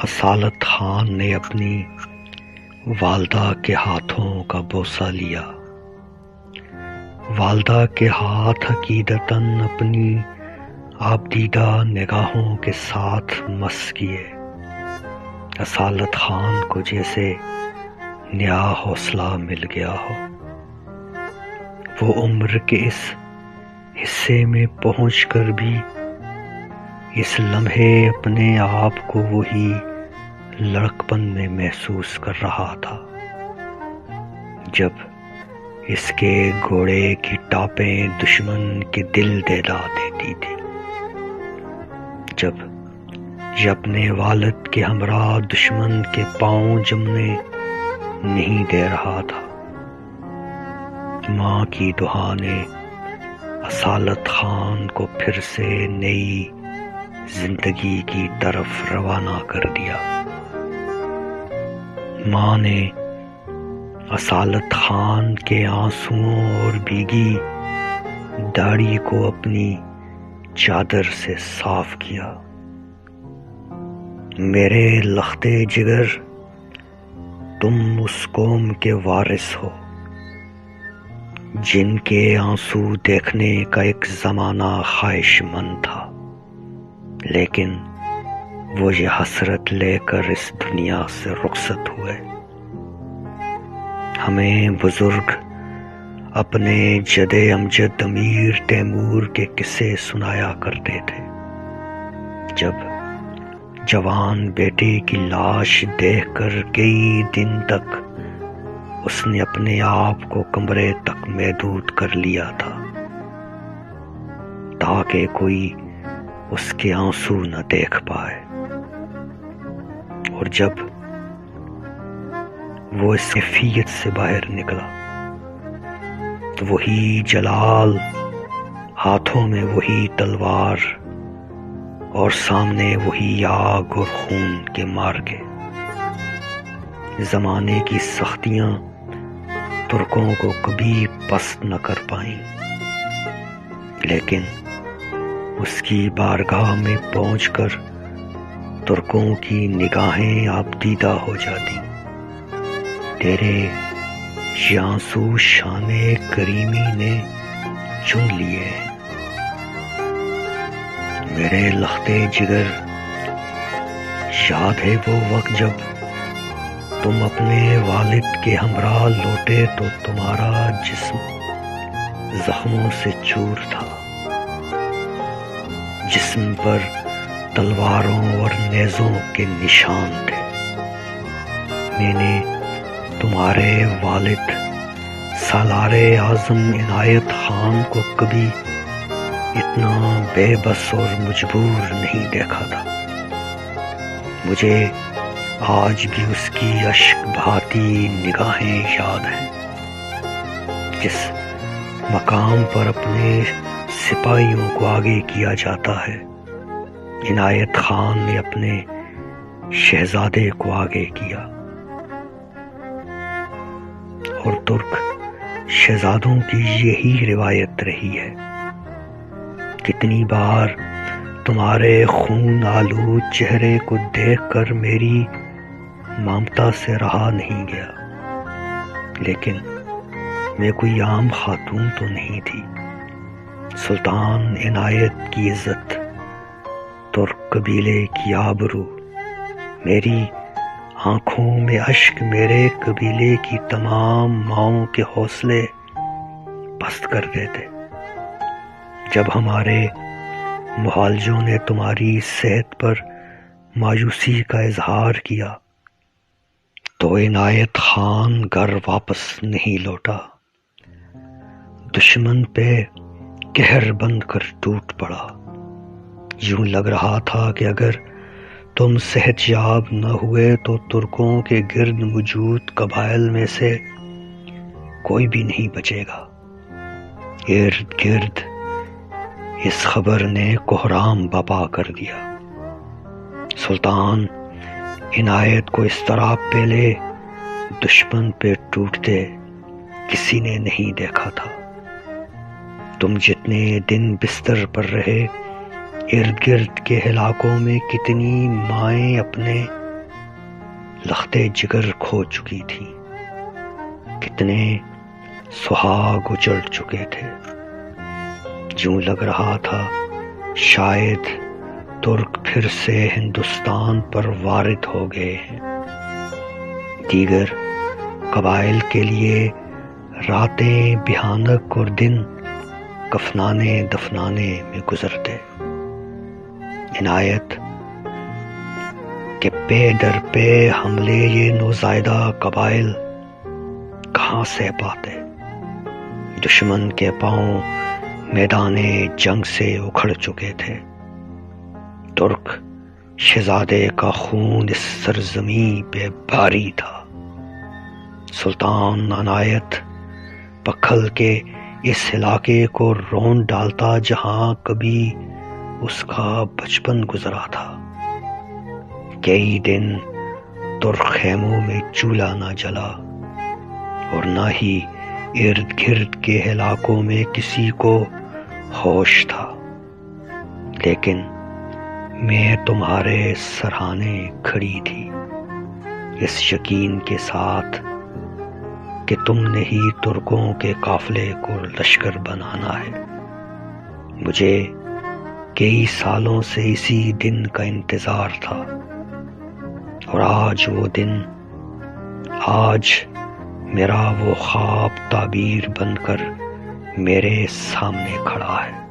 اصالت خان نے اپنی والدہ کے ہاتھوں کا بوسہ لیا۔ والدہ کے ہاتھ عقیدتاً اپنی آبدیدہ نگاہوں کے ساتھ مس کیے۔ اصالت خان کو جیسے نیا حوصلہ مل گیا ہو۔ وہ عمر کے اس حصے میں پہنچ کر بھی اس لمحے اپنے آپ کو وہی لڑکپن میں محسوس کر رہا تھا جب اس کے گھوڑے کی ٹاپیں دشمن کے دل دہلا دیتی تھی، جب یہ اپنے والد کے ہمراہ دشمن کے پاؤں جمنے نہیں دے رہا تھا۔ ماں کی دعا نے اصالت خان کو پھر سے نئی زندگی کی طرف روانہ کر دیا۔ ماں نے اصالت خان کے آنسوؤں اور بھیگی داڑھی کو اپنی چادر سے صاف کیا۔ میرے لختے جگر، تم اس قوم کے وارث ہو جن کے آنسو دیکھنے کا ایک زمانہ خواہش مند تھا، لیکن وہ یہ حسرت لے کر اس دنیا سے رخصت ہوئے۔ ہمیں بزرگ اپنے جد امجد امیر تیمور کے قصے سنایا کرتے تھے۔ جب جوان بیٹے کی لاش دیکھ کر کئی دن تک اس نے اپنے آپ کو کمرے تک محدود کر لیا تھا تاکہ کوئی اس کے آنسو نہ دیکھ پائے، اور جب وہ اس کیفیت سے باہر نکلا تو وہی جلال، ہاتھوں میں وہی تلوار اور سامنے وہی آگ اور خون کے مارکے۔ زمانے کی سختیاں ترکوں کو کبھی پست نہ کر پائیں، لیکن اس کی بارگاہ میں پہنچ کر ترکوں کی نگاہیں آبدیدہ ہو جاتی۔ تیرے یہ آنسو شان کریمی نے چن لیے ہیں۔ میرے لختے جگر، یاد ہے وہ وقت جب تم اپنے والد کے ہمراہ لوٹے تو تمہارا جسم زخموں سے چور تھا، جسم پر تلواروں اور نیزوں کے نشان تھے۔ میں نے تمہارے والد سالار اعظم عنایت خان کو کبھی اتنا بے بس اور مجبور نہیں دیکھا تھا۔ مجھے آج بھی اس کی اشک بہاتی نگاہیں یاد ہیں۔ جس مقام پر اپنے سپاہیوں کو آگے کیا جاتا ہے، عنایت خان نے اپنے شہزادے کو آگے کیا، اور ترک شہزادوں کی یہی روایت رہی ہے۔ کتنی بار تمہارے خون آلود چہرے کو دیکھ کر میری ممتا سے رہا نہیں گیا، لیکن میں کوئی عام خاتون تو نہیں تھی۔ سلطان عنایت کی عزت، ترک قبیلے کی آبرو، میری آنکھوں میں اشک میرے قبیلے کی تمام ماؤں کے حوصلے پست کر دیتے۔ جب ہمارے معالجوں نے تمہاری صحت پر مایوسی کا اظہار کیا تو عنایت خان گھر واپس نہیں لوٹا۔ دشمن پہ قہر بند کر ٹوٹ پڑا۔ یوں لگ رہا تھا کہ اگر تم صحت یاب نہ ہوئے تو ترکوں کے گرد موجود قبائل میں سے کوئی بھی نہیں بچے گا۔ ارد گرد اس خبر نے کوہرام برپا کر دیا۔ سلطان عنایت کو اس طرح پہلے دشمن پہ ٹوٹتے کسی نے نہیں دیکھا تھا۔ تم جتنے دن بستر پر رہے، ارد گرد کے علاقوں میں کتنی مائیں اپنے لختے جگر کھو چکی تھی، کتنے سہاگ اجڑ چکے تھے۔ یوں لگ رہا تھا شاید ترک پھر سے ہندوستان پر وارد ہو گئے ہیں۔ دیگر قبائل کے لیے راتیں بھیانک اور دن کفنانے دفنانے میں گزرتے۔ عنایت کہ پے در پے حملے یہ نوزائیدہ قبائل کہاں سہ پاتے۔ دشمن کے پاؤں میدان جنگ سے اکھڑ چکے تھے۔ ترک شہزادے کا خون اس سرزمین پہ باری تھا۔ سلطان عنایت پکھل کے اس علاقے کو رون ڈالتا جہاں کبھی اس کا بچپن گزرا تھا۔ کئی دن ترک خیموں میں چولہا نہ جلا اور نہ ہی ارد گرد کے علاقوں میں کسی کو ہوش تھا، لیکن میں تمہارے سرہانے کھڑی تھی اس یقین کے ساتھ کہ تم نے ہی ترکوں کے قافلے کو لشکر بنانا ہے۔ مجھے کئی سالوں سے اسی دن کا انتظار تھا، اور آج وہ دن، آج میرا وہ خواب تعبیر بن کر میرے سامنے کھڑا ہے۔